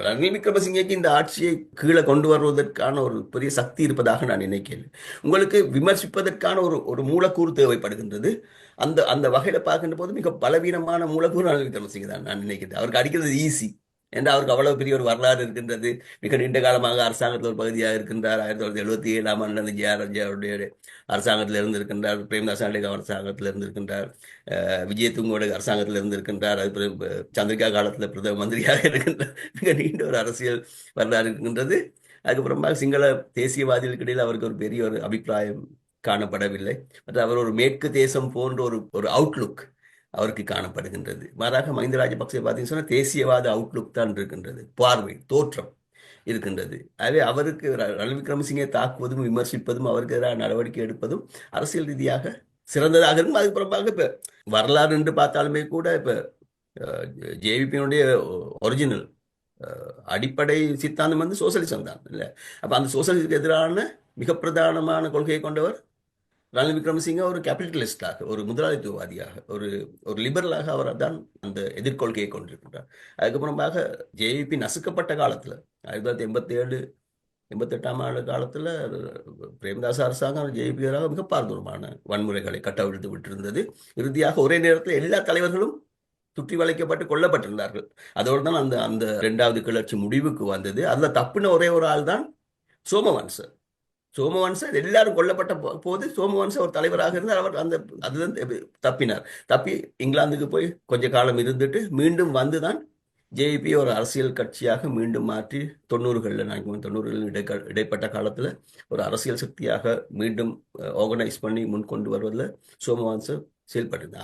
ரணில் விக்ரமசிங்கேக்கு இந்த ஆட்சியை கீழே கொண்டு வருவதற்கான ஒரு பெரிய சக்தி இருப்பதாக நான் நினைக்கிறேன். உங்களுக்கு விமர்சிப்பதற்கான ஒரு ஒரு மூலக்கூறு தேவைப்படுகின்றது. அந்த அந்த வகையில பார்க்கின்ற போது மிக பலவீனமான மூலக்கூறு ரணில் விக்ரமசிங்க தான் நான் நினைக்கிறேன். அவருக்கு அடிக்கிறது ஈஸி. ஏன்னா அவருக்கு அவ்வளவு பெரிய ஒரு வரலாறு இருக்கின்றது. மிக நீண்ட காலமாக அரசாங்கத்தில் ஒரு பகுதியாக இருக்கின்றார். 1977ஆம் ஆண்டு ஜெயலலிதாவுடைய அரசாங்கத்தில் இருந்திருக்கின்றார். பிரேமதாஸ் அரசாங்கத்தில் இருந்திருக்கின்றார். விஜய் தூங்கோட அரசாங்கத்தில் இருந்திருக்கின்றார். அது சந்திரிகா காலத்தில் பிரதம மந்திரியாக இருக்கின்றார். மிக நீண்ட ஒரு அரசியல் வரலாறு இருக்கின்றது. அதுக்கப்புறமா சிங்கள தேசியவாதிகளுக்கு இடையில் அவருக்கு ஒரு பெரிய ஒரு அபிப்பிராயம் காணப்படவில்லை. மற்ற அவர் ஒரு மேற்கு தேசம் போன்ற ஒரு ஒரு அவுட்லுக் அவருக்கு காணப்படுகின்றது. மாறாக மஹிந்த ராஜபக்சே பார்த்தீங்கன்னு சொன்னா தேசியவாத அவுட்லுக் தான் இருக்கின்றது, பார்வை தோற்றம் இருக்கின்றது. ஆகவே அவருக்கு ரணில் விக்ரமசிங்கே தாக்குவதும் விமர்சிப்பதும் அவருக்கு எதிராக நடவடிக்கை எடுப்பதும் அரசியல் ரீதியாக சிறந்ததாக இருக்கும். அதுக்கப்புறமாக இப்ப வரலாறு என்று பார்த்தாலுமே கூட இப்ப ஜேவிபியினுடைய ஒரிஜினல் அடிப்படை சித்தாந்தம் வந்து சோசியலிசம் தான் இல்லை. அப்ப அந்த சோசியலிசத்துக்கு எதிரான மிக பிரதானமான கொள்கையை கொண்டவர் ரணில் விக்ரமசிங்க. ஒரு கேபிட்டலிஸ்டாக, ஒரு முதலாளித்துவவாதியாக, ஒரு ஒரு லிபரலாக அவர் தான் அந்த எதிர்கொள்கையை கொண்டிருக்கின்றார். அதுக்கப்புறமாக ஜேவிபி நசுக்கப்பட்ட காலத்தில் 1987 88ஆம் ஆண்டு காலத்தில் பிரேமதாஸ் அரசாங்கம் ஜேவிபியாக மிக பாரதூரமான வன்முறைகளை கட்டவிழ்த்து விட்டிருந்தது. இறுதியாக ஒரே நேரத்தில் எல்லா தலைவர்களும் சுற்றி வளைக்கப்பட்டு கொல்லப்பட்டிருந்தார்கள். அதோடு தான் அந்த அந்த இரண்டாவது கிளர்ச்சி முடிவுக்கு வந்தது. அதில் தப்பின ஒரே ஒரு ஆள் தான் சோமவன்ச. சோமவன்சர் எல்லாரும் கொல்லப்பட்ட போது சோமவன்ச ஒரு தலைவராக இருந்தார். அவர் அந்த அதுதான் தப்பினார். தப்பி இங்கிலாந்துக்கு போய் கொஞ்ச காலம் இருந்துட்டு மீண்டும் வந்துதான் ஜேபி ஒரு அரசியல் கட்சியாக மீண்டும் மாற்றி 90களில் 90களில் இடைப்பட்ட காலத்தில் ஒரு அரசியல் சக்தியாக மீண்டும் ஆர்கனைஸ் பண்ணி முன் கொண்டு வருவதில் சோமவன்ச செயல்பட்டிருந்தார்.